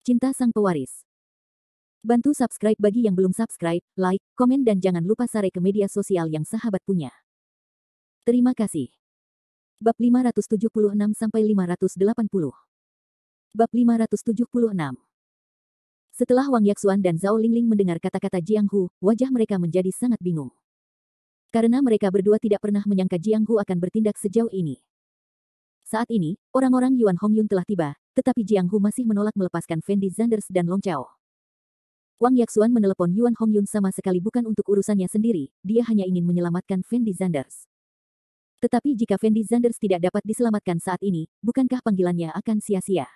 Cinta Sang Pewaris. Bantu subscribe bagi yang belum subscribe, like, komen dan jangan lupa share ke media sosial yang sahabat punya. Terima kasih. Bab 576-580. Bab 576. Setelah Wang Yaxuan dan Zhao Lingling mendengar kata-kata Jiang Hu, wajah mereka menjadi sangat bingung. Karena mereka berdua tidak pernah menyangka Jiang Hu akan bertindak sejauh ini. Saat ini, orang-orang Yuan Hongyun telah tiba, tetapi Jiang Hu masih menolak melepaskan Fendi Zanders dan Long Chao. Wang Yaxuan menelepon Yuan Hongyun sama sekali bukan untuk urusannya sendiri, dia hanya ingin menyelamatkan Fendi Zanders. Tetapi jika Fendi Zanders tidak dapat diselamatkan saat ini, bukankah panggilannya akan sia-sia?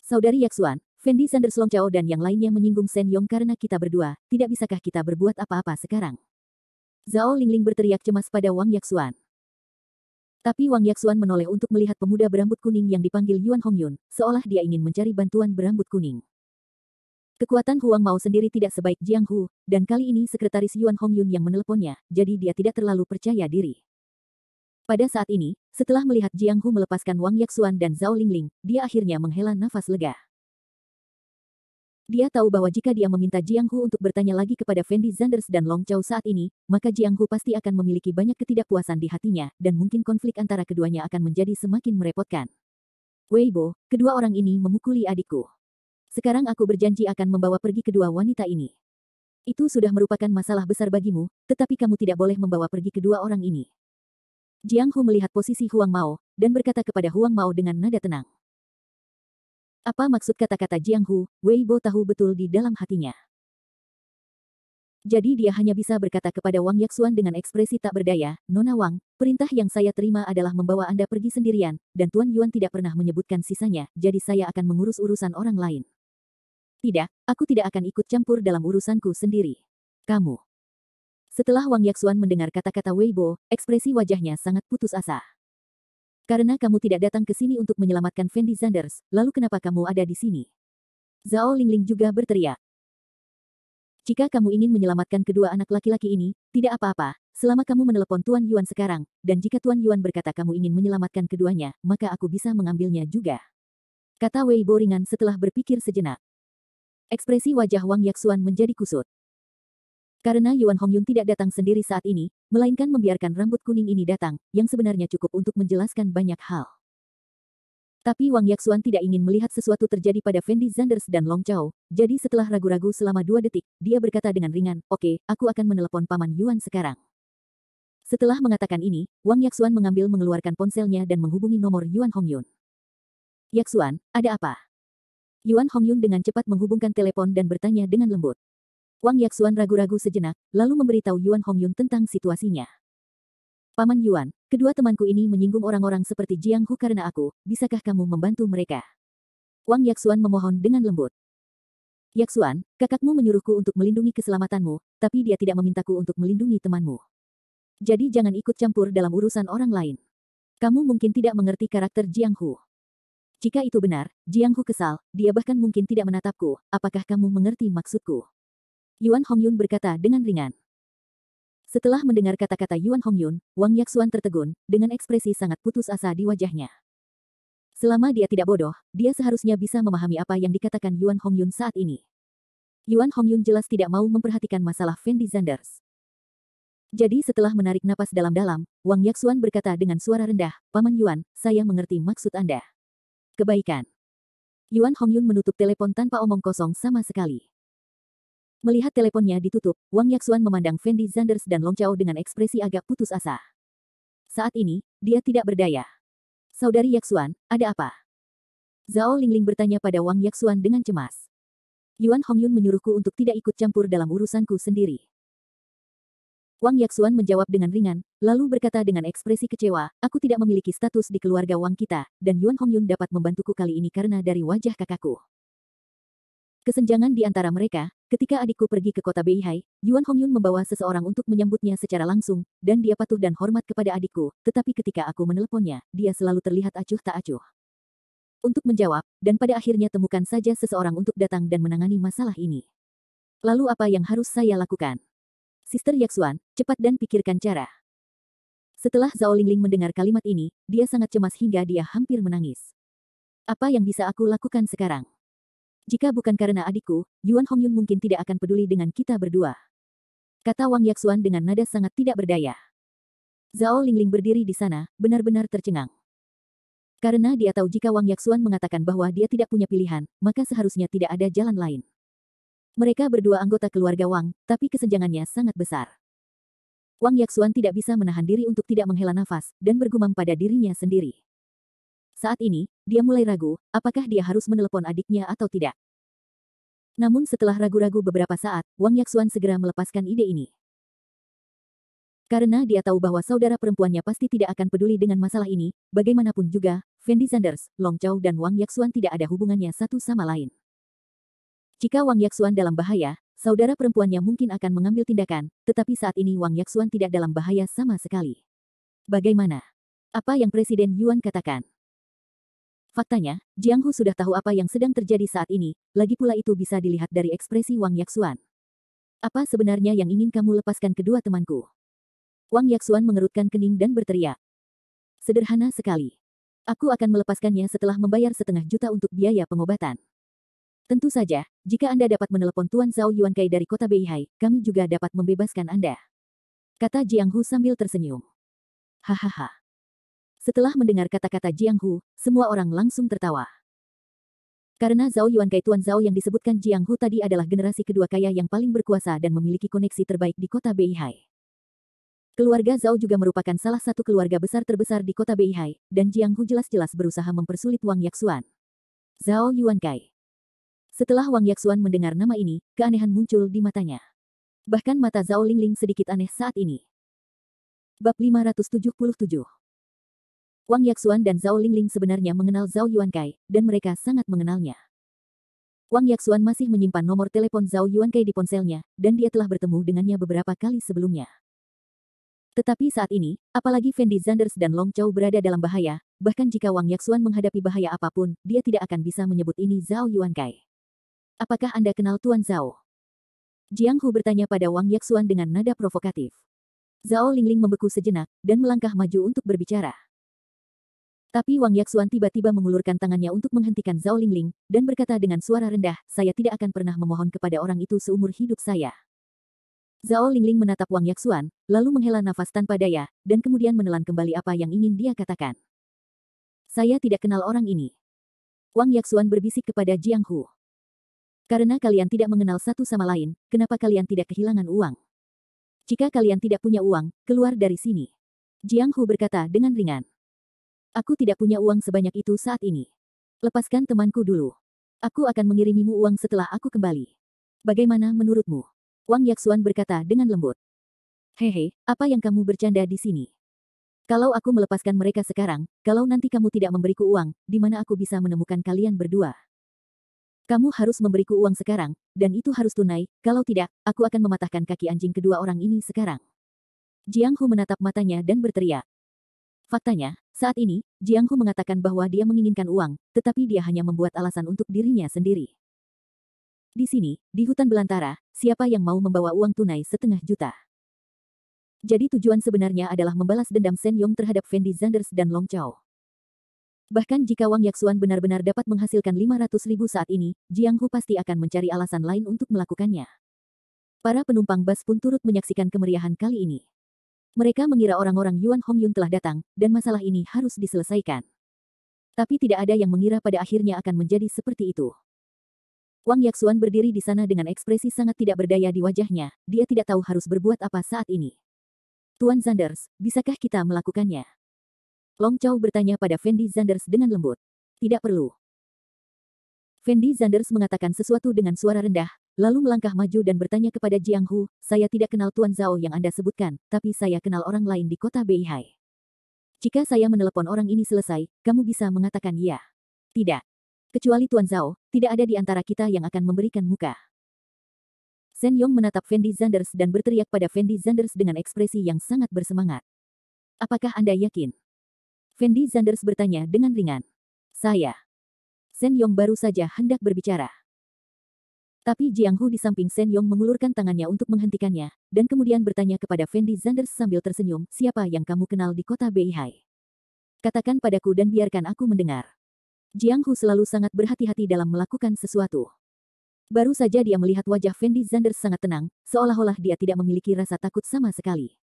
Saudari Yaxuan, Fendi Zanders, Long Chao dan yang lainnya menyinggung Shen Yong karena kita berdua, tidak bisakah kita berbuat apa-apa sekarang? Zhao Lingling berteriak cemas pada Wang Yaxuan. Tapi Wang Yaxuan menoleh untuk melihat pemuda berambut kuning yang dipanggil Yuan Hongyun, seolah dia ingin mencari bantuan berambut kuning. Kekuatan Huang Mao sendiri tidak sebaik Jiang Hu, dan kali ini sekretaris Yuan Hongyun yang meneleponnya, jadi dia tidak terlalu percaya diri. Pada saat ini, setelah melihat Jiang Hu melepaskan Wang Yaxuan dan Zhao Lingling, dia akhirnya menghela nafas lega. Dia tahu bahwa jika dia meminta Jiang Hu untuk bertanya lagi kepada Fendi Zanders dan Long Chao saat ini, maka Jiang Hu pasti akan memiliki banyak ketidakpuasan di hatinya, dan mungkin konflik antara keduanya akan menjadi semakin merepotkan. Weibo, kedua orang ini memukuli adikku. Sekarang aku berjanji akan membawa pergi kedua wanita ini. Itu sudah merupakan masalah besar bagimu, tetapi kamu tidak boleh membawa pergi kedua orang ini. Jiang Hu melihat posisi Huang Mao, dan berkata kepada Huang Mao dengan nada tenang. Apa maksud kata-kata Jiang Hu? Weibo tahu betul di dalam hatinya. Jadi dia hanya bisa berkata kepada Wang Yaxuan dengan ekspresi tak berdaya, Nona Wang, perintah yang saya terima adalah membawa Anda pergi sendirian, dan Tuan Yuan tidak pernah menyebutkan sisanya, jadi saya akan mengurus urusan orang lain. Tidak, aku tidak akan ikut campur dalam urusanku sendiri. Kamu. Setelah Wang Yaxuan mendengar kata-kata Weibo, ekspresi wajahnya sangat putus asa. Karena kamu tidak datang ke sini untuk menyelamatkan Fendi Zanders, lalu kenapa kamu ada di sini? Zhao Lingling juga berteriak. Jika kamu ingin menyelamatkan kedua anak laki-laki ini, tidak apa-apa, selama kamu menelepon Tuan Yuan sekarang, dan jika Tuan Yuan berkata kamu ingin menyelamatkan keduanya, maka aku bisa mengambilnya juga. Kata Weibo ringan setelah berpikir sejenak. Ekspresi wajah Wang Yaxuan menjadi kusut. Karena Yuan Hongyun tidak datang sendiri saat ini, melainkan membiarkan rambut kuning ini datang, yang sebenarnya cukup untuk menjelaskan banyak hal. Tapi Wang Yaxuan tidak ingin melihat sesuatu terjadi pada Fendi Zanders dan Long Chao, jadi setelah ragu-ragu selama 2 detik, dia berkata dengan ringan, oke, aku akan menelepon Paman Yuan sekarang. Setelah mengatakan ini, Wang Yaxuan mengeluarkan ponselnya dan menghubungi nomor Yuan Hongyun. Yaxuan, ada apa? Yuan Hongyun dengan cepat menghubungkan telepon dan bertanya dengan lembut. Wang Yaxuan ragu-ragu sejenak, lalu memberitahu Yuan Hongyun tentang situasinya. Paman Yuan, kedua temanku ini menyinggung orang-orang seperti Jiang Hu karena aku, bisakah kamu membantu mereka? Wang Yaxuan memohon dengan lembut. Yaxuan, kakakmu menyuruhku untuk melindungi keselamatanmu, tapi dia tidak memintaku untuk melindungi temanmu. Jadi jangan ikut campur dalam urusan orang lain. Kamu mungkin tidak mengerti karakter Jiang Hu. Jika itu benar, Jiang Hu kesal, dia bahkan mungkin tidak menatapku, apakah kamu mengerti maksudku? Yuan Hongyun berkata dengan ringan. Setelah mendengar kata-kata Yuan Hongyun, Wang Yaxuan tertegun, dengan ekspresi sangat putus asa di wajahnya. Selama dia tidak bodoh, dia seharusnya bisa memahami apa yang dikatakan Yuan Hongyun saat ini. Yuan Hongyun jelas tidak mau memperhatikan masalah Fendi Zanders. Jadi setelah menarik napas dalam-dalam, Wang Yaxuan berkata dengan suara rendah, Paman Yuan, saya mengerti maksud Anda. Kebaikan. Yuan Hongyun menutup telepon tanpa omong kosong sama sekali. Melihat teleponnya ditutup, Wang Yaxuan memandang Fendi Zanders dan Long Chao dengan ekspresi agak putus asa. Saat ini, dia tidak berdaya. Saudari Yaxuan, ada apa? Zhao Lingling bertanya pada Wang Yaxuan dengan cemas. Yuan Hongyun menyuruhku untuk tidak ikut campur dalam urusanku sendiri. Wang Yaxuan menjawab dengan ringan, lalu berkata dengan ekspresi kecewa, aku tidak memiliki status di keluarga Wang kita, dan Yuan Hongyun dapat membantuku kali ini karena dari wajah kakakku. Kesenjangan di antara mereka, ketika adikku pergi ke kota Beihai, Yuan Hongyun membawa seseorang untuk menyambutnya secara langsung, dan dia patuh dan hormat kepada adikku, tetapi ketika aku meneleponnya, dia selalu terlihat acuh tak acuh. Untuk menjawab, dan pada akhirnya temukan saja seseorang untuk datang dan menangani masalah ini. Lalu apa yang harus saya lakukan? Sister Yaxuan, cepat dan pikirkan cara. Setelah Zhao Lingling mendengar kalimat ini, dia sangat cemas hingga dia hampir menangis. Apa yang bisa aku lakukan sekarang? Jika bukan karena adikku, Yuan Hongyun mungkin tidak akan peduli dengan kita berdua. Kata Wang Yaxuan dengan nada sangat tidak berdaya. Zhao Lingling berdiri di sana, benar-benar tercengang. Karena dia tahu jika Wang Yaxuan mengatakan bahwa dia tidak punya pilihan, maka seharusnya tidak ada jalan lain. Mereka berdua anggota keluarga Wang, tapi kesenjangannya sangat besar. Wang Yaxuan tidak bisa menahan diri untuk tidak menghela nafas, dan bergumam pada dirinya sendiri. Saat ini, dia mulai ragu, apakah dia harus menelepon adiknya atau tidak. Namun setelah ragu-ragu beberapa saat, Wang Yaxuan segera melepaskan ide ini. Karena dia tahu bahwa saudara perempuannya pasti tidak akan peduli dengan masalah ini, bagaimanapun juga, Fendi Sanders, Long Chao dan Wang Yaxuan tidak ada hubungannya satu sama lain. Jika Wang Yaxuan dalam bahaya, saudara perempuannya mungkin akan mengambil tindakan, tetapi saat ini Wang Yaxuan tidak dalam bahaya sama sekali. Bagaimana? Apa yang Presiden Yuan katakan? Faktanya, Jiang Hu sudah tahu apa yang sedang terjadi saat ini, lagi pula itu bisa dilihat dari ekspresi Wang Yaxuan. Apa sebenarnya yang ingin kamu lepaskan kedua temanku? Wang Yaxuan mengerutkan kening dan berteriak. Sederhana sekali. Aku akan melepaskannya setelah membayar 1,5 juta untuk biaya pengobatan. Tentu saja, jika Anda dapat menelepon Tuan Zhao Yuankai dari kota Beihai, kami juga dapat membebaskan Anda. Kata Jiang Hu sambil tersenyum. Hahaha. Setelah mendengar kata-kata Jiang Hu, semua orang langsung tertawa. Karena Zhao Yuankai Tuan Zhao yang disebutkan Jiang Hu tadi adalah generasi kedua kaya yang paling berkuasa dan memiliki koneksi terbaik di kota Beihai. Keluarga Zhao juga merupakan salah satu keluarga besar terbesar di kota Beihai, dan Jiang Hu jelas-jelas berusaha mempersulit Wang Yaxuan. Zhao Yuankai. Setelah Wang Yaxuan mendengar nama ini, keanehan muncul di matanya. Bahkan mata Zhao Lingling sedikit aneh saat ini. Bab 577. Wang Yaxuan dan Zhao Lingling sebenarnya mengenal Zhao Yuankai, dan mereka sangat mengenalnya. Wang Yaxuan masih menyimpan nomor telepon Zhao Yuankai di ponselnya, dan dia telah bertemu dengannya beberapa kali sebelumnya. Tetapi saat ini, apalagi Fendi Sanders dan Long Chao berada dalam bahaya, bahkan jika Wang Yaxuan menghadapi bahaya apapun, dia tidak akan bisa menyebut ini Zhao Yuankai. Apakah Anda kenal Tuan Zhao? Jiang Hu bertanya pada Wang Yaxuan dengan nada provokatif. Zhao Lingling membeku sejenak, dan melangkah maju untuk berbicara. Tapi Wang Yaxuan tiba-tiba mengulurkan tangannya untuk menghentikan Zhao Lingling, dan berkata dengan suara rendah, saya tidak akan pernah memohon kepada orang itu seumur hidup saya. Zhao Lingling menatap Wang Yaxuan, lalu menghela nafas tanpa daya, dan kemudian menelan kembali apa yang ingin dia katakan. Saya tidak kenal orang ini. Wang Yaxuan berbisik kepada Jiang Hu. Karena kalian tidak mengenal satu sama lain, kenapa kalian tidak kehilangan uang? Jika kalian tidak punya uang, keluar dari sini. Jiang Hu berkata dengan ringan. Aku tidak punya uang sebanyak itu saat ini. Lepaskan temanku dulu. Aku akan mengirimimu uang setelah aku kembali. Bagaimana menurutmu? Wang Yaxuan berkata dengan lembut. Hehe, apa yang kamu bercanda di sini? Kalau aku melepaskan mereka sekarang, kalau nanti kamu tidak memberiku uang, di mana aku bisa menemukan kalian berdua? Kamu harus memberiku uang sekarang, dan itu harus tunai, kalau tidak, aku akan mematahkan kaki anjing kedua orang ini sekarang. Jiang Hu menatap matanya dan berteriak. Faktanya, saat ini, Jiang Hu mengatakan bahwa dia menginginkan uang, tetapi dia hanya membuat alasan untuk dirinya sendiri. Di sini, di hutan belantara, siapa yang mau membawa uang tunai 1,5 juta? Jadi tujuan sebenarnya adalah membalas dendam Shen Yong terhadap Fendi Sanders dan Long Chao. Bahkan jika Wang Yaxuan benar-benar dapat menghasilkan 500.000 saat ini, Jiang Hu pasti akan mencari alasan lain untuk melakukannya. Para penumpang bus pun turut menyaksikan kemeriahan kali ini. Mereka mengira orang-orang Yuan Hongyun telah datang, dan masalah ini harus diselesaikan. Tapi tidak ada yang mengira pada akhirnya akan menjadi seperti itu. Wang Yaxuan berdiri di sana dengan ekspresi sangat tidak berdaya di wajahnya, dia tidak tahu harus berbuat apa saat ini. Tuan Sanders, bisakah kita melakukannya? Long Chao bertanya pada Fendi Sanders dengan lembut. Tidak perlu. Fendi Sanders mengatakan sesuatu dengan suara rendah, lalu melangkah maju dan bertanya kepada Jiang Hu, saya tidak kenal Tuan Zhao yang Anda sebutkan, tapi saya kenal orang lain di kota Beihai. Jika saya menelepon orang ini selesai, kamu bisa mengatakan iya. Tidak. Kecuali Tuan Zhao, tidak ada di antara kita yang akan memberikan muka. Shen Yong menatap Fendi Sanders dan berteriak pada Fendi Sanders dengan ekspresi yang sangat bersemangat. Apakah Anda yakin? Fendi Sanders bertanya dengan ringan. Saya. Shen Yong baru saja hendak berbicara. Tapi Jiang Hu di samping Shen Yong mengulurkan tangannya untuk menghentikannya, dan kemudian bertanya kepada Fendi Sanders sambil tersenyum, siapa yang kamu kenal di kota Beihai? Katakan padaku dan biarkan aku mendengar. Jiang Hu selalu sangat berhati-hati dalam melakukan sesuatu. Baru saja dia melihat wajah Fendi Zanders sangat tenang, seolah-olah dia tidak memiliki rasa takut sama sekali.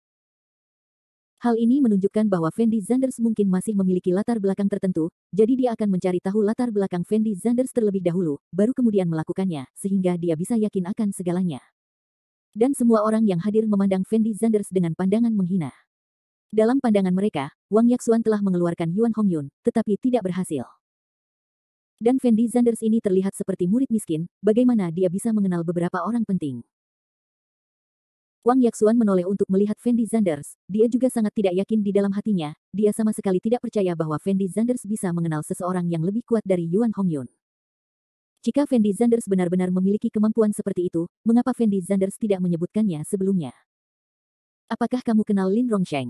Hal ini menunjukkan bahwa Fendi Zanders mungkin masih memiliki latar belakang tertentu, jadi dia akan mencari tahu latar belakang Fendi Zanders terlebih dahulu, baru kemudian melakukannya, sehingga dia bisa yakin akan segalanya. Dan semua orang yang hadir memandang Fendi Zanders dengan pandangan menghina. Dalam pandangan mereka, Wang Yaxuan telah mengeluarkan Yuan Hongyun, tetapi tidak berhasil. Dan Fendi Zanders ini terlihat seperti murid miskin, bagaimana dia bisa mengenal beberapa orang penting. Wang Yaxuan menoleh untuk melihat Fendi Zanders, dia juga sangat tidak yakin di dalam hatinya, dia sama sekali tidak percaya bahwa Fendi Zanders bisa mengenal seseorang yang lebih kuat dari Yuan Hongyun. Jika Fendi Zanders benar-benar memiliki kemampuan seperti itu, mengapa Fendi Zanders tidak menyebutkannya sebelumnya? Apakah kamu kenal Lin Rongsheng?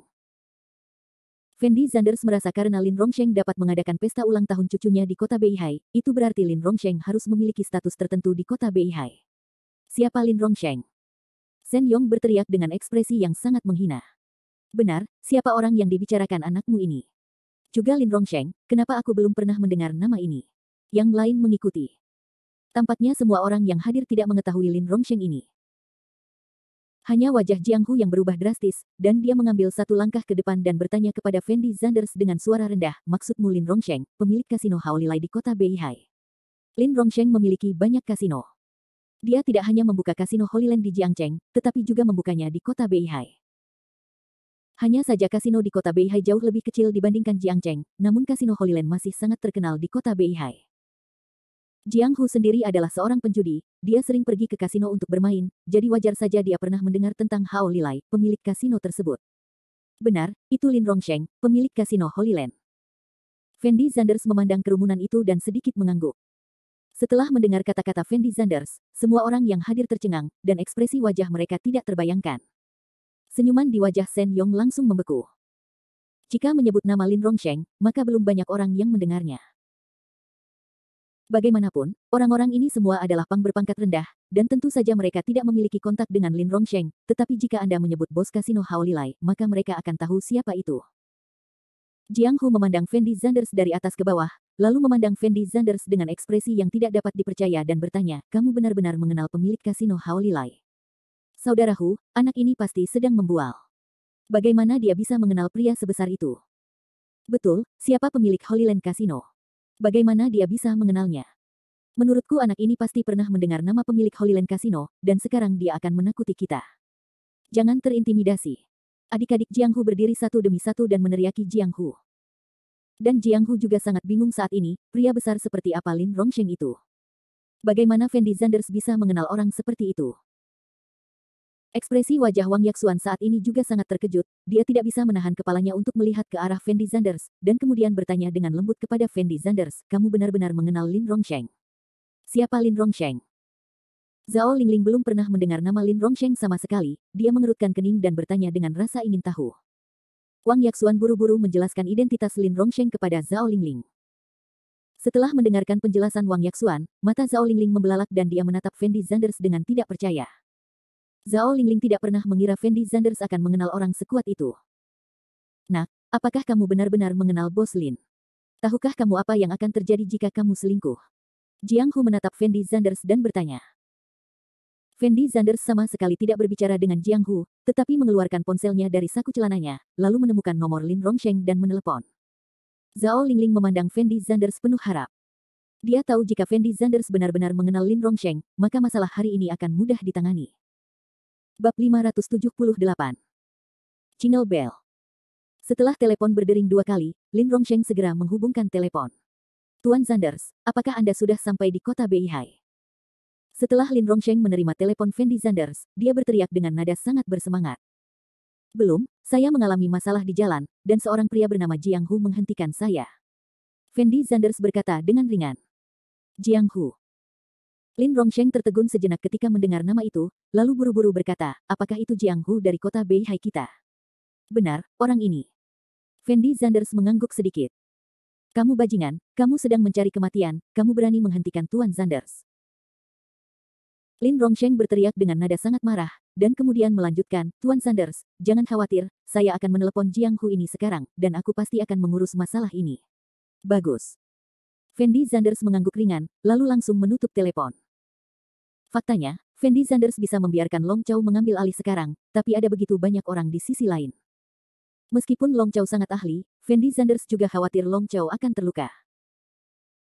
Fendi Zanders merasa karena Lin Rongsheng dapat mengadakan pesta ulang tahun cucunya di kota Beihai, itu berarti Lin Rongsheng harus memiliki status tertentu di kota Beihai. Siapa Lin Rongsheng? Shen Yong berteriak dengan ekspresi yang sangat menghina. Benar, siapa orang yang dibicarakan anakmu ini? Juga Lin Rongsheng, kenapa aku belum pernah mendengar nama ini? Yang lain mengikuti. Tampaknya semua orang yang hadir tidak mengetahui Lin Rongsheng ini. Hanya wajah Jiang Hu yang berubah drastis, dan dia mengambil satu langkah ke depan dan bertanya kepada Fendi Zanders dengan suara rendah, maksudmu Lin Rongsheng, pemilik kasino Haolilai di kota Beihai. Lin Rongsheng memiliki banyak kasino. Dia tidak hanya membuka kasino Holyland di Jiangcheng, tetapi juga membukanya di kota Beihai. Hanya saja kasino di kota Beihai jauh lebih kecil dibandingkan Jiangcheng, namun kasino Holyland masih sangat terkenal di kota Beihai. Jiang Hu sendiri adalah seorang penjudi, dia sering pergi ke kasino untuk bermain, jadi wajar saja dia pernah mendengar tentang Hao Lilai, pemilik kasino tersebut. Benar, itu Lin Rongsheng, pemilik kasino Holyland. Fendi Zanders memandang kerumunan itu dan sedikit mengangguk. Setelah mendengar kata-kata Fendi Zanders, semua orang yang hadir tercengang, dan ekspresi wajah mereka tidak terbayangkan. Senyuman di wajah Shen Yong langsung membeku. Jika menyebut nama Lin Rongsheng, maka belum banyak orang yang mendengarnya. Bagaimanapun, orang-orang ini semua adalah pang berpangkat rendah, dan tentu saja mereka tidak memiliki kontak dengan Lin Rongsheng, tetapi jika Anda menyebut bos kasino Haolilai, maka mereka akan tahu siapa itu. Jiang Hu memandang Fendi Zanders dari atas ke bawah, lalu memandang Fendi Zanders dengan ekspresi yang tidak dapat dipercaya dan bertanya, kamu benar-benar mengenal pemilik kasino Haolilai? Saudaraku, anak ini pasti sedang membual. Bagaimana dia bisa mengenal pria sebesar itu? Betul, siapa pemilik Holyland Casino? Bagaimana dia bisa mengenalnya? Menurutku anak ini pasti pernah mendengar nama pemilik Holyland Casino, dan sekarang dia akan menakuti kita. Jangan terintimidasi. Adik-adik Jiang Hu berdiri satu demi satu dan meneriaki Jiang Hu. Dan Jiang Hu juga sangat bingung saat ini, pria besar seperti apa Lin Rongsheng itu. Bagaimana Fendi Zanders bisa mengenal orang seperti itu? Ekspresi wajah Wang Yaxuan saat ini juga sangat terkejut, dia tidak bisa menahan kepalanya untuk melihat ke arah Fendi Zanders, dan kemudian bertanya dengan lembut kepada Fendi Zanders, kamu benar-benar mengenal Lin Rongsheng? Siapa Lin Rongsheng? Zhao Lingling belum pernah mendengar nama Lin Rongsheng sama sekali, dia mengerutkan kening dan bertanya dengan rasa ingin tahu. Wang Yaxuan buru-buru menjelaskan identitas Lin Rongsheng kepada Zhao Lingling. Setelah mendengarkan penjelasan Wang Yaxuan, mata Zhao Lingling membelalak dan dia menatap Fendi Zanders dengan tidak percaya. Zhao Lingling tidak pernah mengira Fendi Zanders akan mengenal orang sekuat itu. Nak, apakah kamu benar-benar mengenal Bos Lin? Tahukah kamu apa yang akan terjadi jika kamu selingkuh? Jiang Hu menatap Fendi Zanders dan bertanya. Fendi Zanders sama sekali tidak berbicara dengan Jiang Hu, tetapi mengeluarkan ponselnya dari saku celananya, lalu menemukan nomor Lin Rongsheng dan menelepon. Zhao Lingling memandang Fendi Zanders penuh harap. Dia tahu jika Fendi Zanders benar-benar mengenal Lin Rongsheng, maka masalah hari ini akan mudah ditangani. Bab 578. Jingle Bell. Setelah telepon berdering 2 kali, Lin Rongsheng segera menghubungkan telepon. Tuan Zanders, apakah Anda sudah sampai di kota Beihai? Setelah Lin Rongsheng menerima telepon Fendi Zanders, dia berteriak dengan nada sangat bersemangat. Belum, saya mengalami masalah di jalan, dan seorang pria bernama Jiang Hu menghentikan saya. Fendi Zanders berkata dengan ringan. Jiang Hu. Lin Rongsheng tertegun sejenak ketika mendengar nama itu, lalu buru-buru berkata, apakah itu Jiang Hu dari kota Beihai kita? Benar, orang ini. Fendi Zanders mengangguk sedikit. Kamu bajingan, kamu sedang mencari kematian, kamu berani menghentikan Tuan Zanders. Lin Rongsheng berteriak dengan nada sangat marah, dan kemudian melanjutkan, Tuan Zanders, jangan khawatir, saya akan menelepon Jiang Hu ini sekarang, dan aku pasti akan mengurus masalah ini. Bagus. Fendi Zanders mengangguk ringan, lalu langsung menutup telepon. Faktanya, Fendi Zanders bisa membiarkan Long Chow mengambil alih sekarang, tapi ada begitu banyak orang di sisi lain. Meskipun Long Chow sangat ahli, Fendi Zanders juga khawatir Long Chow akan terluka.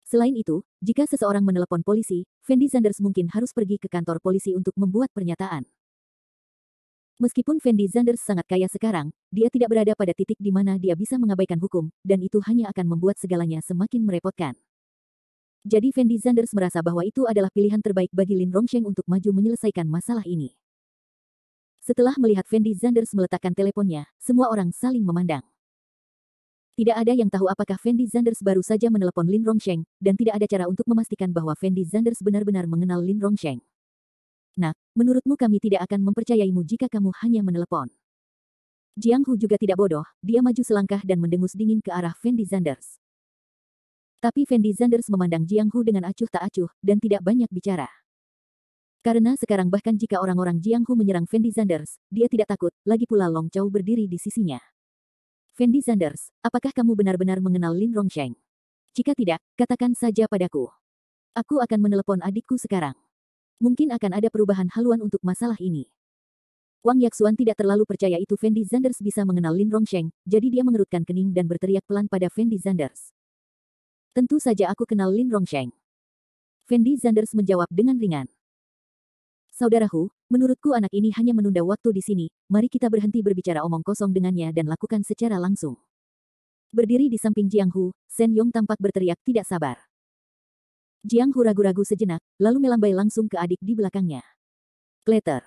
Selain itu, jika seseorang menelepon polisi, Fendi Zanders mungkin harus pergi ke kantor polisi untuk membuat pernyataan. Meskipun Fendi Zanders sangat kaya sekarang, dia tidak berada pada titik di mana dia bisa mengabaikan hukum, dan itu hanya akan membuat segalanya semakin merepotkan. Jadi Fendi Zanders merasa bahwa itu adalah pilihan terbaik bagi Lin Rongsheng untuk maju menyelesaikan masalah ini. Setelah melihat Fendi Zanders meletakkan teleponnya, semua orang saling memandang. Tidak ada yang tahu apakah Fendi Zanders baru saja menelepon Lin Rongsheng, dan tidak ada cara untuk memastikan bahwa Fendi Zanders benar-benar mengenal Lin Rongsheng. Nak, menurutmu kami tidak akan mempercayaimu jika kamu hanya menelepon. Jiang Hu juga tidak bodoh, dia maju selangkah dan mendengus dingin ke arah Fendi Zanders. Tapi Fendi Zanders memandang Jiang Hu dengan acuh tak acuh, dan tidak banyak bicara. Karena sekarang bahkan jika orang-orang Jiang Hu menyerang Fendi Zanders, dia tidak takut, lagi pula Long Chow berdiri di sisinya. Fendi Zanders, apakah kamu benar-benar mengenal Lin Rongsheng? Jika tidak, katakan saja padaku. Aku akan menelepon adikku sekarang. Mungkin akan ada perubahan haluan untuk masalah ini. Wang Yaxuan tidak terlalu percaya itu Fendi Zanders bisa mengenal Lin Rongsheng, jadi dia mengerutkan kening dan berteriak pelan pada Fendi Zanders. Tentu saja aku kenal Lin Rongsheng. Fendi Zanders menjawab dengan ringan. Saudaraku, menurutku anak ini hanya menunda waktu di sini, mari kita berhenti berbicara omong kosong dengannya dan lakukan secara langsung. Berdiri di samping Jiang Hu, Shen Yong tampak berteriak tidak sabar. Jiang Hu ragu-ragu sejenak, lalu melambai langsung ke adik di belakangnya. Kleter.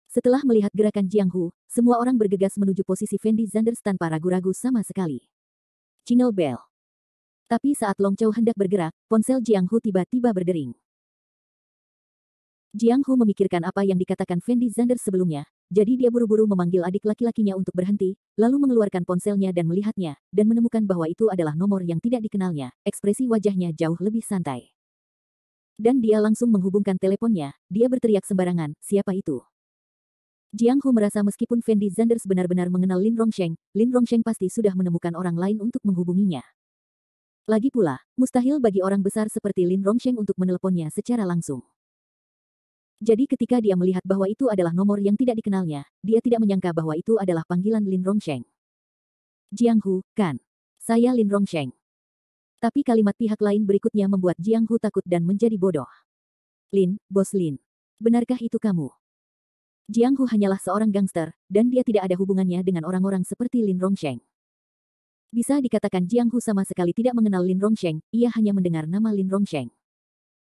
Setelah melihat gerakan Jiang Hu, semua orang bergegas menuju posisi Fendi Zanders tanpa ragu-ragu sama sekali. Jingle bell. Tapi saat Long Chow hendak bergerak, ponsel Jiang Hu tiba-tiba berdering. Jiang Hu memikirkan apa yang dikatakan Fendi Zanders sebelumnya, jadi dia buru-buru memanggil adik laki-lakinya untuk berhenti, lalu mengeluarkan ponselnya dan melihatnya, dan menemukan bahwa itu adalah nomor yang tidak dikenalnya. Ekspresi wajahnya jauh lebih santai. Dan dia langsung menghubungkan teleponnya, dia berteriak sembarangan, siapa itu? Jiang Hu merasa meskipun Fendi Zanders benar-benar mengenal Lin Rongsheng pasti sudah menemukan orang lain untuk menghubunginya. Lagi pula, mustahil bagi orang besar seperti Lin Rongsheng untuk meneleponnya secara langsung. Jadi ketika dia melihat bahwa itu adalah nomor yang tidak dikenalnya, dia tidak menyangka bahwa itu adalah panggilan Lin Rongsheng. Jiang Hu, kan? Saya Lin Rongsheng. Tapi kalimat pihak lain berikutnya membuat Jiang Hu takut dan menjadi bodoh. Lin, Bos Lin. Benarkah itu kamu? Jiang Hu hanyalah seorang gangster, dan dia tidak ada hubungannya dengan orang-orang seperti Lin Rongsheng. Bisa dikatakan Jiang Hu sama sekali tidak mengenal Lin Rongsheng, ia hanya mendengar nama Lin Rongsheng.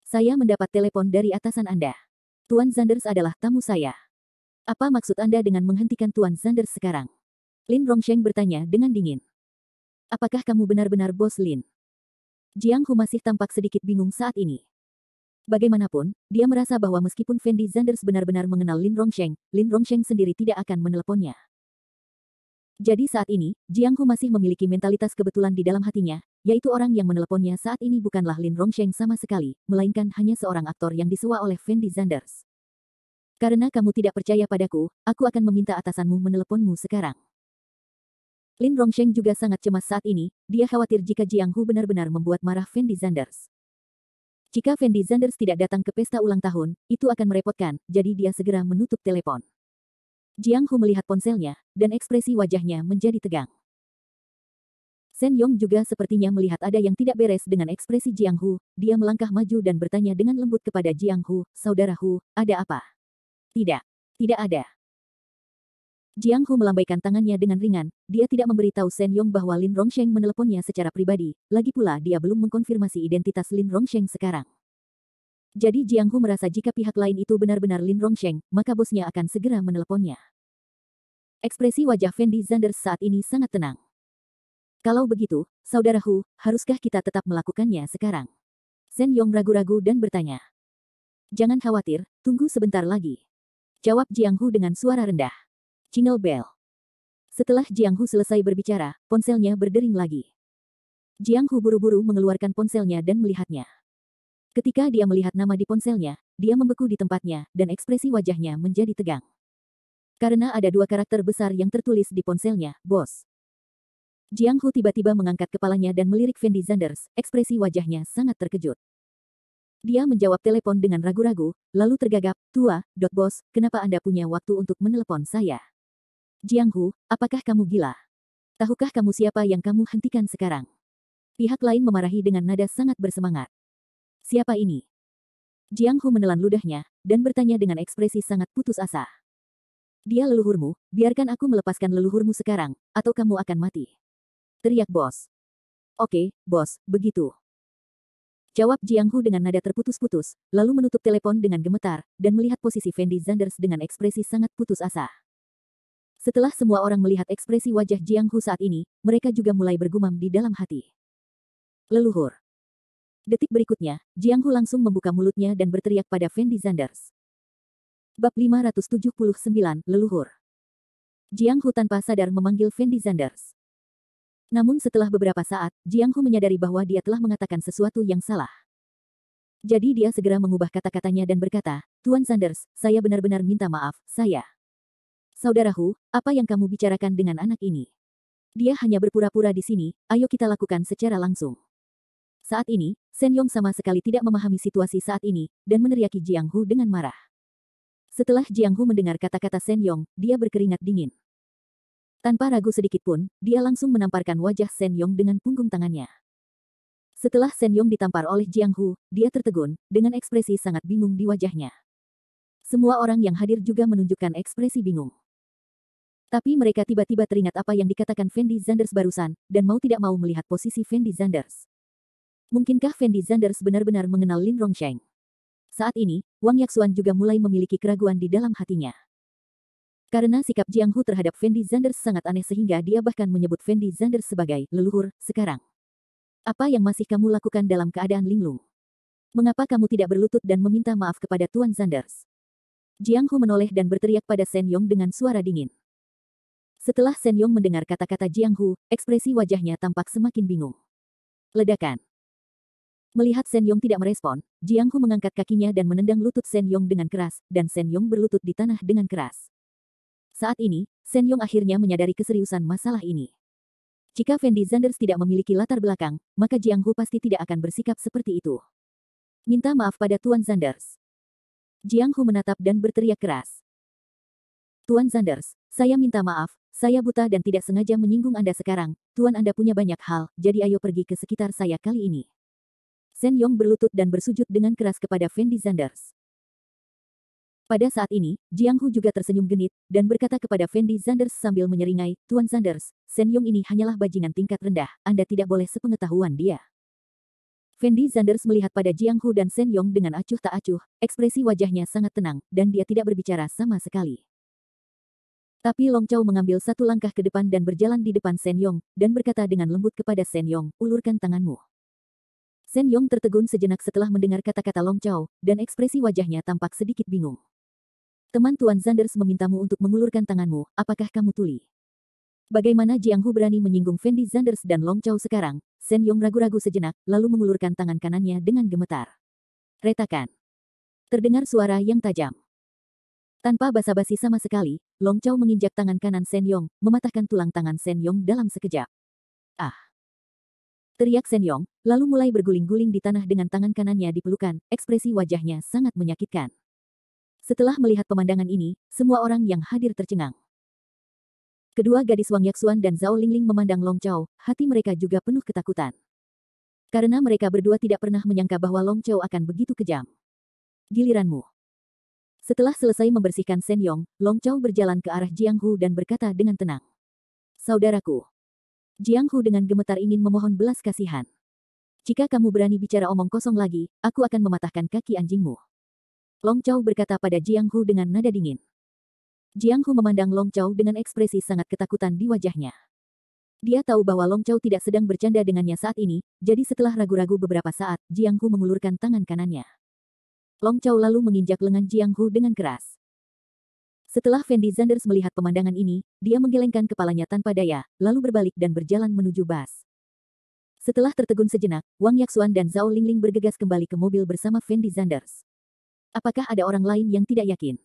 Saya mendapat telepon dari atasan Anda. Tuan Zanders adalah tamu saya. Apa maksud Anda dengan menghentikan Tuan Zanders sekarang? Lin Rongsheng bertanya dengan dingin. Apakah kamu benar-benar Bos Lin? Jiang Hu masih tampak sedikit bingung saat ini. Bagaimanapun, dia merasa bahwa meskipun Fendi Zanders benar-benar mengenal Lin Rongsheng sendiri tidak akan meneleponnya. Jadi saat ini, Jiang Hu masih memiliki mentalitas kebetulan di dalam hatinya, yaitu orang yang meneleponnya saat ini bukanlah Lin Rongsheng sama sekali, melainkan hanya seorang aktor yang disewa oleh Fendi Zanders. Karena kamu tidak percaya padaku, aku akan meminta atasanmu meneleponmu sekarang. Lin Rongsheng juga sangat cemas saat ini, dia khawatir jika Jiang Hu benar-benar membuat marah Fendi Zanders. Jika Fendi Zanders tidak datang ke pesta ulang tahun, itu akan merepotkan, jadi dia segera menutup telepon. Jiang Hu melihat ponselnya, dan ekspresi wajahnya menjadi tegang. Shen Yong juga sepertinya melihat ada yang tidak beres dengan ekspresi Jiang Hu, dia melangkah maju dan bertanya dengan lembut kepada Jiang Hu, Saudara Hu, ada apa? Tidak. Tidak ada. Jiang Hu melambaikan tangannya dengan ringan, dia tidak memberitahu Shen Yong bahwa Lin Rongsheng meneleponnya secara pribadi, lagi pula dia belum mengkonfirmasi identitas Lin Rongsheng sekarang. Jadi Jiang Hu merasa jika pihak lain itu benar-benar Lin Rongsheng, maka bosnya akan segera meneleponnya. Ekspresi wajah Fendi Zanders saat ini sangat tenang. Kalau begitu, Saudara Hu, haruskah kita tetap melakukannya sekarang? Shen Yong ragu-ragu dan bertanya. Jangan khawatir, tunggu sebentar lagi. Jawab Jiang Hu dengan suara rendah. Jingle bell. Setelah Jiang Hu selesai berbicara, ponselnya berdering lagi. Jiang Hu buru-buru mengeluarkan ponselnya dan melihatnya. Ketika dia melihat nama di ponselnya, dia membeku di tempatnya, dan ekspresi wajahnya menjadi tegang. Karena ada dua karakter besar yang tertulis di ponselnya, Bos. Jiang Hu tiba-tiba mengangkat kepalanya dan melirik Fendi Zanders, ekspresi wajahnya sangat terkejut. Dia menjawab telepon dengan ragu-ragu, lalu tergagap, "Tua, Bos, kenapa Anda punya waktu untuk menelepon saya? Jiang Hu, apakah kamu gila? Tahukah kamu siapa yang kamu hentikan sekarang?" Pihak lain memarahi dengan nada sangat bersemangat. "Siapa ini?" Jiang Hu menelan ludahnya, dan bertanya dengan ekspresi sangat putus asa. "Dia leluhurmu, biarkan aku melepaskan leluhurmu sekarang, atau kamu akan mati," teriak bos. "Oke, bos, begitu," jawab Jiang Hu dengan nada terputus-putus, lalu menutup telepon dengan gemetar, dan melihat posisi Fendi Zanders dengan ekspresi sangat putus asa. Setelah semua orang melihat ekspresi wajah Jiang Hu saat ini, mereka juga mulai bergumam di dalam hati. "Leluhur." Detik berikutnya, Jiang Hu langsung membuka mulutnya dan berteriak pada Fendi Zanders. Bab 579, Leluhur. Jiang Hu tanpa sadar memanggil Fendi Zanders. Namun setelah beberapa saat, Jiang Hu menyadari bahwa dia telah mengatakan sesuatu yang salah. Jadi dia segera mengubah kata-katanya dan berkata, "Tuan Zanders, saya benar-benar minta maaf, saya." "Saudaraku, apa yang kamu bicarakan dengan anak ini? Dia hanya berpura-pura di sini, ayo kita lakukan secara langsung." Saat ini, Shen Yong sama sekali tidak memahami situasi saat ini, dan meneriaki Jiang Hu dengan marah. Setelah Jiang Hu mendengar kata-kata Shen Yong, dia berkeringat dingin. Tanpa ragu sedikit pun, dia langsung menamparkan wajah Shen Yong dengan punggung tangannya. Setelah Shen Yong ditampar oleh Jiang Hu, dia tertegun, dengan ekspresi sangat bingung di wajahnya. Semua orang yang hadir juga menunjukkan ekspresi bingung. Tapi mereka tiba-tiba teringat apa yang dikatakan Fendi Zanders barusan, dan mau tidak mau melihat posisi Fendi Zanders. Mungkinkah Fendi Zanders benar-benar mengenal Lin Rongsheng? Saat ini, Wang Yaxuan juga mulai memiliki keraguan di dalam hatinya. Karena sikap Jiang Hu terhadap Fendi Zanders sangat aneh sehingga dia bahkan menyebut Fendi Zanders sebagai leluhur sekarang. "Apa yang masih kamu lakukan dalam keadaan linglung? Mengapa kamu tidak berlutut dan meminta maaf kepada Tuan Zanders?" Jiang Hu menoleh dan berteriak pada Shen Yong dengan suara dingin. Setelah Shen Yong mendengar kata-kata Jiang Hu, ekspresi wajahnya tampak semakin bingung. Ledakan. Melihat Shen Yong tidak merespon, Jiang Hu mengangkat kakinya dan menendang lutut Shen Yong dengan keras, dan Shen Yong berlutut di tanah dengan keras. Saat ini, Shen Yong akhirnya menyadari keseriusan masalah ini. Jika Fendi Zanders tidak memiliki latar belakang, maka Jiang Hu pasti tidak akan bersikap seperti itu. "Minta maaf pada Tuan Zanders." Jiang Hu menatap dan berteriak keras. "Tuan Zanders, saya minta maaf, saya buta dan tidak sengaja menyinggung Anda sekarang, Tuan Anda punya banyak hal, jadi ayo pergi ke sekitar saya kali ini." Shen Yong berlutut dan bersujud dengan keras kepada Fendi Zanders. Pada saat ini, Jiang Hu juga tersenyum genit, dan berkata kepada Fendi Zanders sambil menyeringai, "Tuan Zanders, Shen Yong ini hanyalah bajingan tingkat rendah, Anda tidak boleh sepengetahuan dia." Fendi Zanders melihat pada Jiang Hu dan Shen Yong dengan acuh tak acuh, ekspresi wajahnya sangat tenang, dan dia tidak berbicara sama sekali. Tapi Long Chao mengambil satu langkah ke depan dan berjalan di depan Shen Yong, dan berkata dengan lembut kepada Shen Yong, "Ulurkan tanganmu." Shen Yong tertegun sejenak setelah mendengar kata-kata Long Chao, dan ekspresi wajahnya tampak sedikit bingung. "Teman Tuan Zanders memintamu untuk mengulurkan tanganmu, apakah kamu tuli?" Bagaimana Jiang Hu berani menyinggung Fendi Zanders dan Long Chao sekarang? Shen Yong ragu-ragu sejenak, lalu mengulurkan tangan kanannya dengan gemetar. Retakan. Terdengar suara yang tajam. Tanpa basa-basi sama sekali, Long Chao menginjak tangan kanan Shen Yong, mematahkan tulang tangan Shen Yong dalam sekejap. "Ah!" teriak Shen Yong, lalu mulai berguling-guling di tanah dengan tangan kanannya dipelukan, ekspresi wajahnya sangat menyakitkan. Setelah melihat pemandangan ini, semua orang yang hadir tercengang. Kedua gadis Wang Yaxuan dan Zhao Lingling memandang Long Chao, hati mereka juga penuh ketakutan. Karena mereka berdua tidak pernah menyangka bahwa Long Chao akan begitu kejam. "Giliranmu." Setelah selesai membersihkan Shen Yong, Long Chao berjalan ke arah Jiang Hu dan berkata dengan tenang. "Saudaraku." Jiang Hu dengan gemetar ingin memohon belas kasihan. "Jika kamu berani bicara omong kosong lagi, aku akan mematahkan kaki anjingmu." Long Chao berkata pada Jiang Hu dengan nada dingin. Jiang Hu memandang Long Chao dengan ekspresi sangat ketakutan di wajahnya. Dia tahu bahwa Long Chao tidak sedang bercanda dengannya saat ini, jadi setelah ragu-ragu beberapa saat, Jiang Hu mengulurkan tangan kanannya. Long Chao lalu menginjak lengan Jiang Hu dengan keras. Setelah Fendi Zanders melihat pemandangan ini, dia menggelengkan kepalanya tanpa daya, lalu berbalik dan berjalan menuju bas. Setelah tertegun sejenak, Wang Yaxuan dan Zhao Lingling bergegas kembali ke mobil bersama Fendi Zanders. Apakah ada orang lain yang tidak yakin?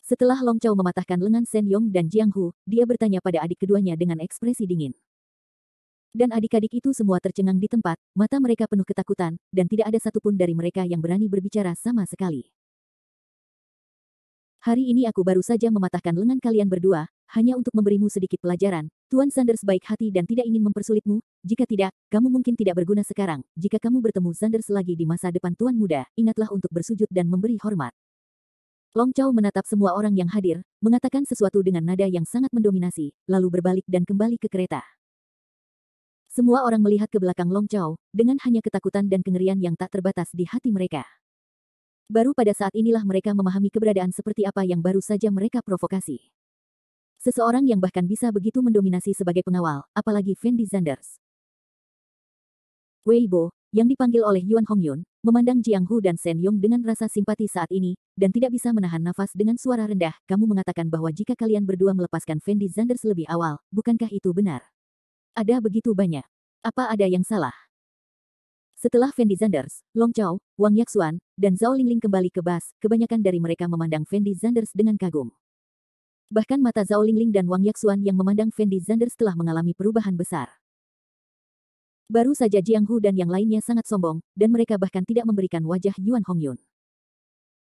Setelah Long Chao mematahkan lengan Shen Yong dan Jiang Hu, dia bertanya pada adik keduanya dengan ekspresi dingin. Dan adik-adik itu semua tercengang di tempat, mata mereka penuh ketakutan, dan tidak ada satupun dari mereka yang berani berbicara sama sekali. Hari ini aku baru saja mematahkan lengan kalian berdua, hanya untuk memberimu sedikit pelajaran. Tuan Sanders baik hati dan tidak ingin mempersulitmu. Jika tidak, kamu mungkin tidak berguna sekarang. Jika kamu bertemu Sanders lagi di masa depan Tuan Muda, ingatlah untuk bersujud dan memberi hormat. Long Chow menatap semua orang yang hadir, mengatakan sesuatu dengan nada yang sangat mendominasi, lalu berbalik dan kembali ke kereta. Semua orang melihat ke belakang Long Chow, dengan hanya ketakutan dan kengerian yang tak terbatas di hati mereka. Baru pada saat inilah mereka memahami keberadaan seperti apa yang baru saja mereka provokasi. Seseorang yang bahkan bisa begitu mendominasi sebagai pengawal, apalagi Fendi Sanders. Wei Bo, yang dipanggil oleh Yuan Hongyun, memandang Jiang Hu dan Shen Yong dengan rasa simpati saat ini, dan tidak bisa menahan nafas dengan suara rendah. Kamu mengatakan bahwa jika kalian berdua melepaskan Fendi Sanders lebih awal, bukankah itu benar? Ada begitu banyak. Apa ada yang salah? Setelah Fendi Sanders, Long Chow, Wang Yaxuan, dan Zhao Lingling kembali ke bas, kebanyakan dari mereka memandang Fendi Sanders dengan kagum. Bahkan mata Zhao Lingling dan Wang Yaxuan yang memandang Fendi Sanders telah mengalami perubahan besar. Baru saja Jiang Hu dan yang lainnya sangat sombong, dan mereka bahkan tidak memberikan wajah Yuan Hongyun.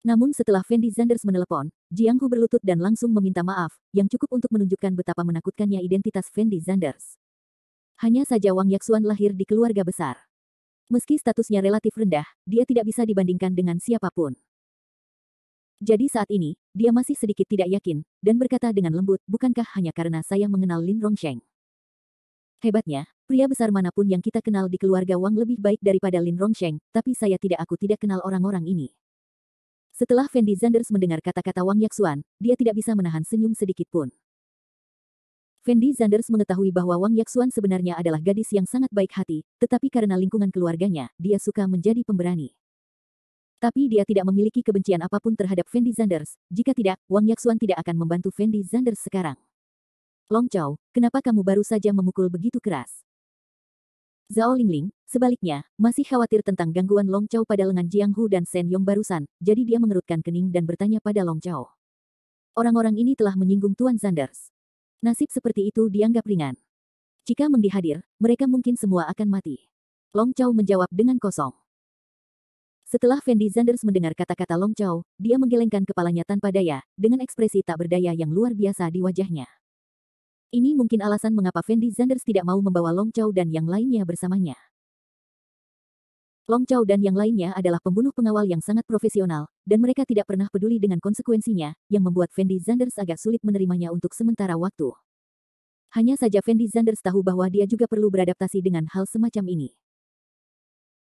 Namun setelah Fendi Sanders menelepon, Jiang Hu berlutut dan langsung meminta maaf, yang cukup untuk menunjukkan betapa menakutkannya identitas Fendi Sanders. Hanya saja Wang Yaxuan lahir di keluarga besar. Meski statusnya relatif rendah, dia tidak bisa dibandingkan dengan siapapun. Jadi saat ini, dia masih sedikit tidak yakin, dan berkata dengan lembut, bukankah hanya karena saya mengenal Lin Rongsheng? Hebatnya, pria besar manapun yang kita kenal di keluarga Wang lebih baik daripada Lin Rongsheng, tapi aku tidak kenal orang-orang ini. Setelah Fendi Sanders mendengar kata-kata Wang Yaxuan, dia tidak bisa menahan senyum sedikit pun. Fendi Sanders mengetahui bahwa Wang Yaxuan sebenarnya adalah gadis yang sangat baik hati, tetapi karena lingkungan keluarganya, dia suka menjadi pemberani. Tapi dia tidak memiliki kebencian apapun terhadap Fendi Sanders, jika tidak, Wang Yaxuan tidak akan membantu Fendi Sanders sekarang. Long Chow, kenapa kamu baru saja memukul begitu keras? Zhao Lingling, sebaliknya, masih khawatir tentang gangguan Long Chow pada lengan Jiang Hu dan Shen Yong barusan, jadi dia mengerutkan kening dan bertanya pada Long Chow. Orang-orang ini telah menyinggung Tuan Sanders. Nasib seperti itu dianggap ringan. Jika Meng Di hadir, mereka mungkin semua akan mati. Long Chow menjawab dengan kosong. Setelah Fendi Sanders mendengar kata-kata Long Chow, dia menggelengkan kepalanya tanpa daya, dengan ekspresi tak berdaya yang luar biasa di wajahnya. Ini mungkin alasan mengapa Fendi Sanders tidak mau membawa Long Chow dan yang lainnya bersamanya. Long Chow dan yang lainnya adalah pembunuh pengawal yang sangat profesional, dan mereka tidak pernah peduli dengan konsekuensinya, yang membuat Fendi Sanders agak sulit menerimanya untuk sementara waktu. Hanya saja Fendi Sanders tahu bahwa dia juga perlu beradaptasi dengan hal semacam ini.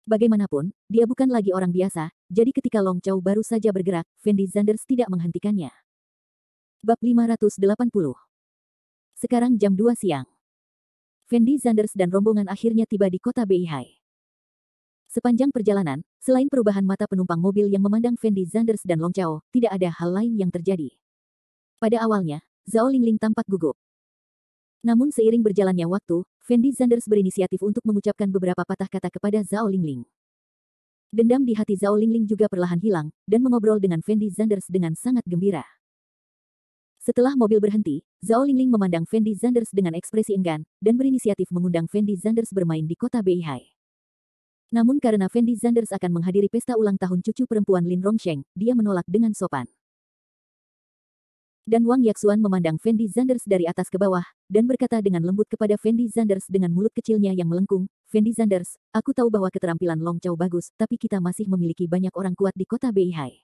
Bagaimanapun, dia bukan lagi orang biasa, jadi ketika Long Chow baru saja bergerak, Fendi Sanders tidak menghentikannya. Bab 580. Sekarang jam 2 siang. Fendi Sanders dan rombongan akhirnya tiba di kota Beihai. Sepanjang perjalanan, selain perubahan mata penumpang mobil yang memandang Fendi Sanders dan Long Chow, tidak ada hal lain yang terjadi. Pada awalnya, Zhao Lingling tampak gugup. Namun seiring berjalannya waktu, Fendi Sanders berinisiatif untuk mengucapkan beberapa patah kata kepada Zhao Lingling. Dendam di hati Zhao Lingling juga perlahan hilang, dan mengobrol dengan Fendi Sanders dengan sangat gembira. Setelah mobil berhenti, Zhao Lingling memandang Fendi Sanders dengan ekspresi enggan, dan berinisiatif mengundang Fendi Sanders bermain di kota Beihai. Namun karena Fendi Sanders akan menghadiri pesta ulang tahun cucu perempuan Lin Rongsheng, dia menolak dengan sopan. Dan Wang Yaxuan memandang Fendi Sanders dari atas ke bawah, dan berkata dengan lembut kepada Fendi Sanders dengan mulut kecilnya yang melengkung, Fendi Sanders, aku tahu bahwa keterampilan Long Chow bagus, tapi kita masih memiliki banyak orang kuat di kota Beihai.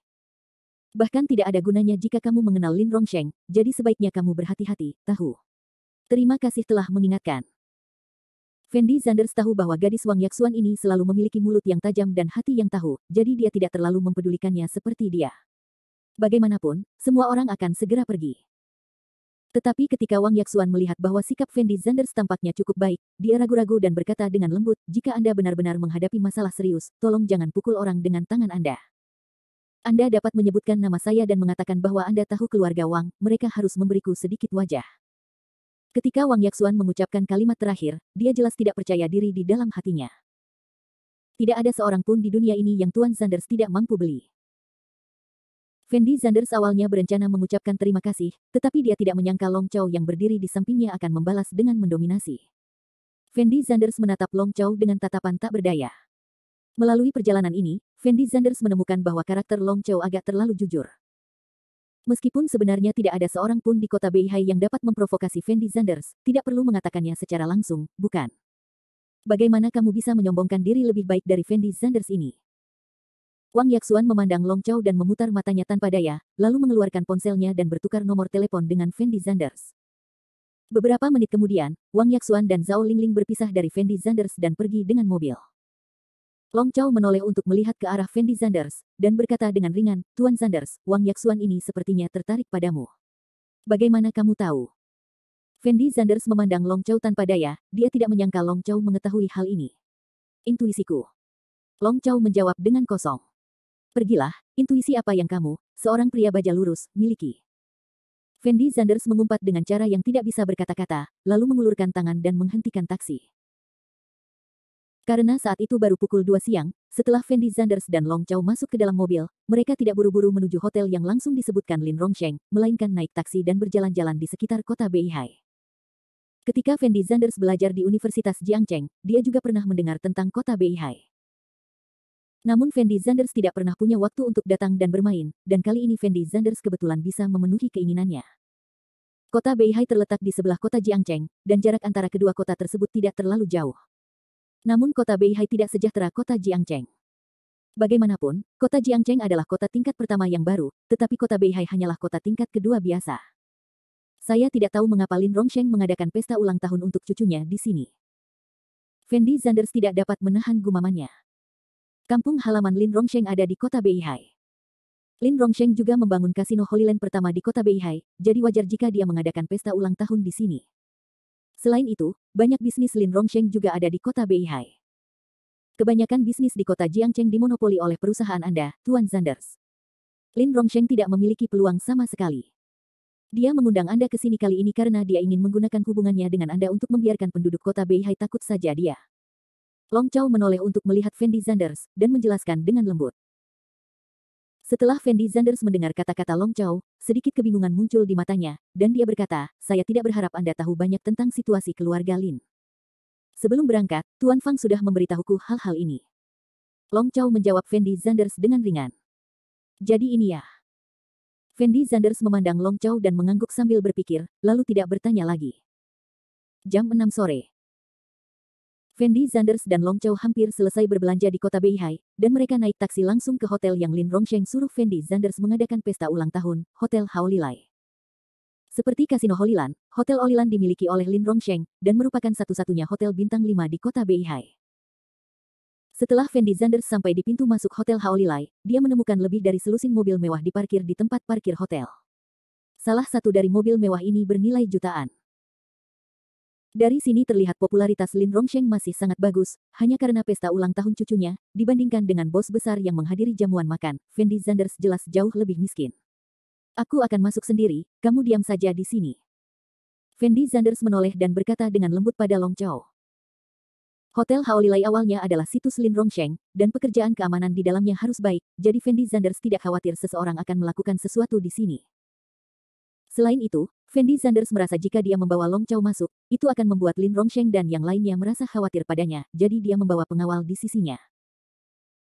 Bahkan tidak ada gunanya jika kamu mengenal Lin Rongsheng, jadi sebaiknya kamu berhati-hati, tahu. Terima kasih telah mengingatkan. Fendi Sanders tahu bahwa gadis Wang Yaxuan ini selalu memiliki mulut yang tajam dan hati yang tahu, jadi dia tidak terlalu mempedulikannya seperti dia. Bagaimanapun, semua orang akan segera pergi. Tetapi ketika Wang Yaxuan melihat bahwa sikap Fendi Sanders tampaknya cukup baik, dia ragu-ragu dan berkata dengan lembut, jika Anda benar-benar menghadapi masalah serius, tolong jangan pukul orang dengan tangan Anda. Anda dapat menyebutkan nama saya dan mengatakan bahwa Anda tahu keluarga Wang, mereka harus memberiku sedikit wajah. Ketika Wang Yaxuan mengucapkan kalimat terakhir, dia jelas tidak percaya diri di dalam hatinya. Tidak ada seorang pun di dunia ini yang Tuan Sanders tidak mampu beli. Fendi Sanders awalnya berencana mengucapkan terima kasih, tetapi dia tidak menyangka Long Chow yang berdiri di sampingnya akan membalas dengan mendominasi. Fendi Zanders menatap Long Chow dengan tatapan tak berdaya. Melalui perjalanan ini, Fendi Zanders menemukan bahwa karakter Long Chow agak terlalu jujur. Meskipun sebenarnya tidak ada seorang pun di kota Beihai yang dapat memprovokasi Fendi Zanders, tidak perlu mengatakannya secara langsung, bukan? Bagaimana kamu bisa menyombongkan diri lebih baik dari Fendi Zanders ini? Wang Yaxuan memandang Long Chow dan memutar matanya tanpa daya, lalu mengeluarkan ponselnya dan bertukar nomor telepon dengan Fendi Zanders. Beberapa menit kemudian, Wang Yaxuan dan Zhao Lingling berpisah dari Fendi Zanders dan pergi dengan mobil. Long Chow menoleh untuk melihat ke arah Fendi Zanders, dan berkata dengan ringan, Tuan Zanders, Wang Yaxuan ini sepertinya tertarik padamu. Bagaimana kamu tahu? Fendi Zanders memandang Long Chow tanpa daya, dia tidak menyangka Long Chow mengetahui hal ini. Intuisiku. Long Chow menjawab dengan kosong. Pergilah, intuisi apa yang kamu, seorang pria baja lurus, miliki. Fendi Zanders mengumpat dengan cara yang tidak bisa berkata-kata, lalu mengulurkan tangan dan menghentikan taksi. Karena saat itu baru pukul 2 siang, setelah Fendi Zanders dan Long Chow masuk ke dalam mobil, mereka tidak buru-buru menuju hotel yang langsung disebutkan Lin Rongsheng, melainkan naik taksi dan berjalan-jalan di sekitar kota Beihai. Ketika Fendi Zanders belajar di Universitas Jiangcheng, dia juga pernah mendengar tentang kota Beihai. Namun Fendi Zanders tidak pernah punya waktu untuk datang dan bermain, dan kali ini Fendi Zanders kebetulan bisa memenuhi keinginannya. Kota Beihai terletak di sebelah kota Jiangcheng, dan jarak antara kedua kota tersebut tidak terlalu jauh. Namun kota Beihai tidak sejahtera kota Jiangcheng. Bagaimanapun, kota Jiangcheng adalah kota tingkat pertama yang baru, tetapi kota Beihai hanyalah kota tingkat kedua biasa. Saya tidak tahu mengapa Lin Rongsheng mengadakan pesta ulang tahun untuk cucunya di sini. Fendi Zanders tidak dapat menahan gumamannya. Kampung halaman Lin Rongsheng ada di kota Beihai. Lin Rongsheng juga membangun kasino Holyland pertama di kota Beihai, jadi wajar jika dia mengadakan pesta ulang tahun di sini. Selain itu, banyak bisnis Lin Rongsheng juga ada di kota Beihai. Kebanyakan bisnis di kota Jiangcheng dimonopoli oleh perusahaan Anda, Tuan Zanders. Lin Rongsheng tidak memiliki peluang sama sekali. Dia mengundang Anda ke sini kali ini karena dia ingin menggunakan hubungannya dengan Anda untuk membiarkan penduduk kota Beihai takut saja dia. Long Chow menoleh untuk melihat Fendi Zanders, dan menjelaskan dengan lembut. Setelah Fendi Zanders mendengar kata-kata Long Chow, sedikit kebingungan muncul di matanya, dan dia berkata, saya tidak berharap Anda tahu banyak tentang situasi keluarga Lin. Sebelum berangkat, Tuan Fang sudah memberitahuku hal-hal ini. Long Chow menjawab Fendi Zanders dengan ringan. Jadi ini ya. Fendi Zanders memandang Long Chow dan mengangguk sambil berpikir, lalu tidak bertanya lagi. Jam 6 sore. Fendi Zanders dan Long Chow hampir selesai berbelanja di kota Beihai, dan mereka naik taksi langsung ke hotel yang Lin Rongsheng suruh Fendi Zanders mengadakan pesta ulang tahun, Hotel Haolilai. Seperti Kasino Holyland, Hotel Holyland dimiliki oleh Lin Rongsheng, dan merupakan satu-satunya hotel bintang 5 di kota Beihai. Setelah Fendi Zanders sampai di pintu masuk Hotel Haolilai, dia menemukan lebih dari selusin mobil mewah diparkir di tempat parkir hotel. Salah satu dari mobil mewah ini bernilai jutaan. Dari sini terlihat popularitas Lin Rongsheng masih sangat bagus, hanya karena pesta ulang tahun cucunya, dibandingkan dengan bos besar yang menghadiri jamuan makan, Fendi Zanders jelas jauh lebih miskin. Aku akan masuk sendiri, kamu diam saja di sini. Fendi Zanders menoleh dan berkata dengan lembut pada Long Chow. Hotel Haolilai awalnya adalah situs Lin Rongsheng, dan pekerjaan keamanan di dalamnya harus baik, jadi Fendi Zanders tidak khawatir seseorang akan melakukan sesuatu di sini. Selain itu, Fendi Zanders merasa jika dia membawa Long Chow masuk, itu akan membuat Lin Rongsheng dan yang lainnya merasa khawatir padanya, jadi dia membawa pengawal di sisinya.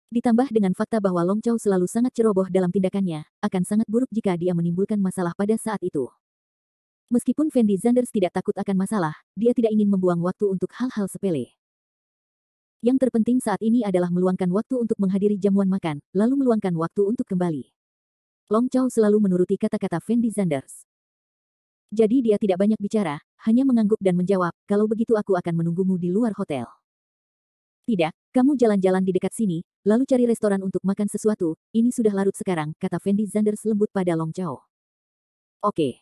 Ditambah dengan fakta bahwa Long Chow selalu sangat ceroboh dalam tindakannya, akan sangat buruk jika dia menimbulkan masalah pada saat itu. Meskipun Fendi Zanders tidak takut akan masalah, dia tidak ingin membuang waktu untuk hal-hal sepele. Yang terpenting saat ini adalah meluangkan waktu untuk menghadiri jamuan makan, lalu meluangkan waktu untuk kembali. Long Chow selalu menuruti kata-kata Fendi Zanders. Jadi dia tidak banyak bicara, hanya mengangguk dan menjawab, kalau begitu aku akan menunggumu di luar hotel. Tidak, kamu jalan-jalan di dekat sini, lalu cari restoran untuk makan sesuatu, ini sudah larut sekarang, kata Fendi Zanders lembut pada Long Chow. Oke.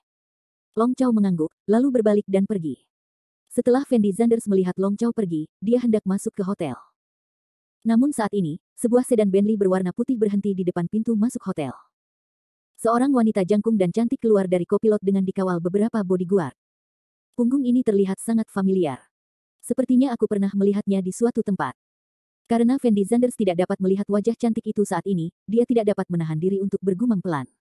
Long Chow mengangguk, lalu berbalik dan pergi. Setelah Fendi Zanders melihat Long Chow pergi, dia hendak masuk ke hotel. Namun saat ini, sebuah sedan Bentley berwarna putih berhenti di depan pintu masuk hotel. Seorang wanita jangkung dan cantik keluar dari kopilot dengan dikawal beberapa bodyguard. Punggung ini terlihat sangat familiar. Sepertinya aku pernah melihatnya di suatu tempat. Karena Fendi Zanders tidak dapat melihat wajah cantik itu saat ini, dia tidak dapat menahan diri untuk bergumam pelan.